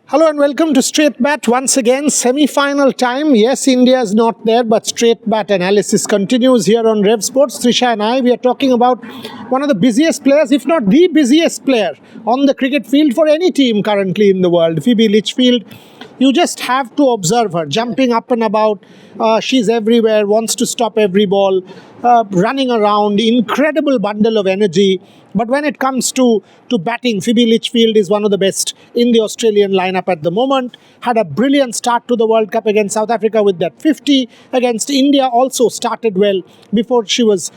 Hello and welcome to Straight Bat once again, semi-final time. Yes, India is not there, but Straight Bat analysis continues here on Revsportz. Trisha and I, we are talking about one of the busiest players, if not the busiest player on the cricket field for any team currently in the world, Phoebe Litchfield. You just have to observe her, jumping up and about. She's everywhere, wants to stop every ball, running around, incredible bundle of energy. But when it comes to batting, Phoebe Litchfield is one of the best in the Australian lineup at the moment. Had a brilliant start to the World Cup against South Africa with that 50. Against India also started well before she was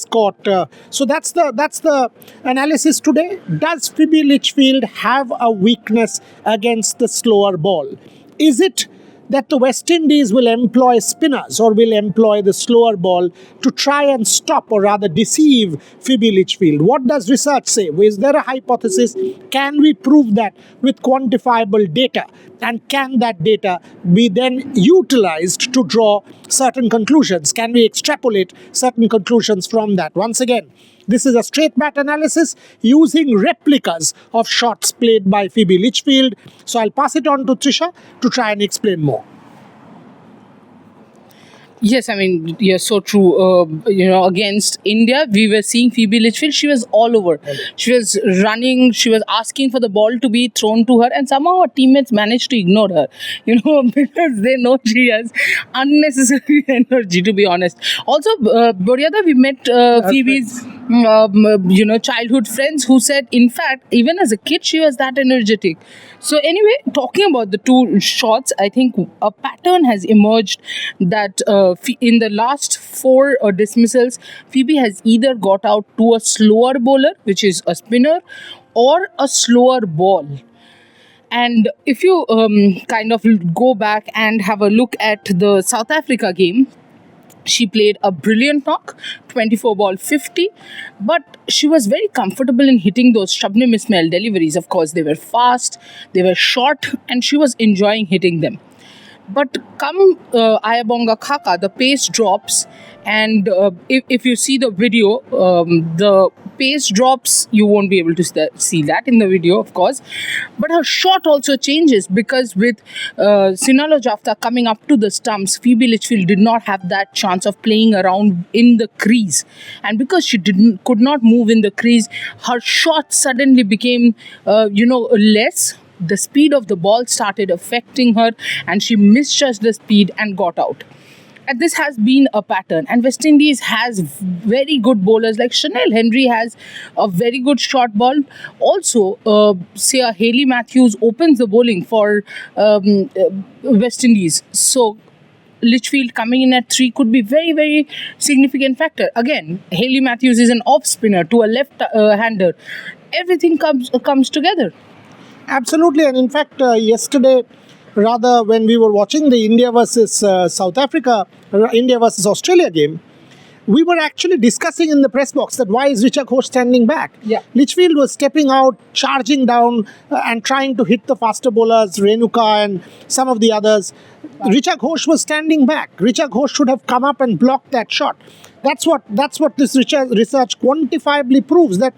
caught. So that's the analysis today. Does Phoebe Litchfield have a weakness against the slower ball? Is it that the West Indies will employ spinners or will employ the slower ball to try and stop or rather deceive Phoebe Litchfield? What does research say? Is there a hypothesis? Can we prove that with quantifiable data? And can that data be then utilized to draw certain conclusions? Can we extrapolate certain conclusions from that? Once again, this is a straight bat analysis using replicas of shots played by Phoebe Litchfield. So I'll pass it on to Trisha to try and explain more. Yes, I mean, you're so true. Against India, we were seeing Phoebe Litchfield. She was all over. She was running. She was asking for the ball to be thrown to her, and somehow her teammates managed to ignore her. Because they know she has unnecessary energy. To be honest. Also, Boria, we met Phoebe's childhood friends who said, in fact, even as a kid, she was that energetic. So anyway, talking about the two shots, I think a pattern has emerged that in the last four dismissals, Phoebe has either got out to a slower bowler, which is a spinner, or a slower ball. And if you kind of go back and have a look at the South Africa game, she played a brilliant knock, 24 ball 50, but she was very comfortable in hitting those Shabnim Ismail deliveries. Of course, they were fast, they were short, and she was enjoying hitting them. But come Ayabonga Khaka, the pace drops, and if you see the video, the pace drops, you won't be able to see that in the video, of course. But her shot also changes because with Sinalo Jafta coming up to the stumps, Phoebe Litchfield did not have that chance of playing around in the crease. And because she could not move in the crease, her shot suddenly became, less. The speed of the ball started affecting her and she misjudged the speed and got out. And this has been a pattern. And West Indies has very good bowlers like Chanel Henry has a very good short ball. Also, Hayley Matthews opens the bowling for West Indies. So Litchfield coming in at 3 could be very, very significant factor. Again, Hayley Matthews is an off spinner to a left-hander. Everything comes together. Absolutely, and in fact, yesterday, rather when we were watching the India versus India versus Australia game, we were actually discussing in the press box that why is Trisha Ghosal standing back? Yeah. Litchfield was stepping out, charging down and trying to hit the faster bowlers, Renuka and some of the others. Wow. Trisha Ghosal was standing back. Trisha Ghosal should have come up and blocked that shot. That's what this research quantifiably proves, that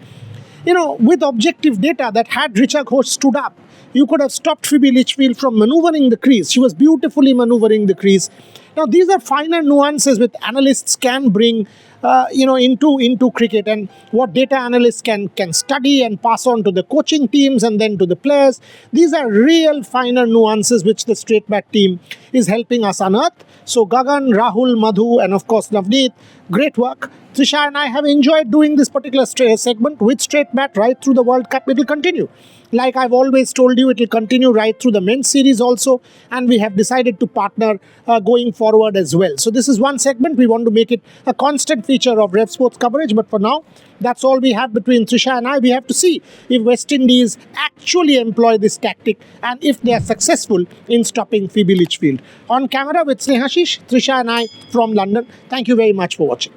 with objective data, that had Trisha Ghosal stood up, you could have stopped Phoebe Litchfield from maneuvering the crease. She was beautifully maneuvering the crease. Now, these are finer nuances which analysts can bring into cricket, and what data analysts can study and pass on to the coaching teams and then to the players. These are real finer nuances which the straight bat team is helping us unearth. So Gagan, Rahul, Madhu, and of course Navneet, great work. Trisha and I have enjoyed doing this particular segment with straight bat right through the World Cup. It will continue. Like I've always told you, it will continue right through the men's series also, and we have decided to partner going forward as well. So this is one segment. We want to make it a constant feature of Revsportz coverage, but for now, that's all we have between Trisha and I. We have to see if West Indies actually employ this tactic and if they are successful in stopping Phoebe Litchfield. On camera with Snehashish, Trisha and I from London. Thank you very much for watching.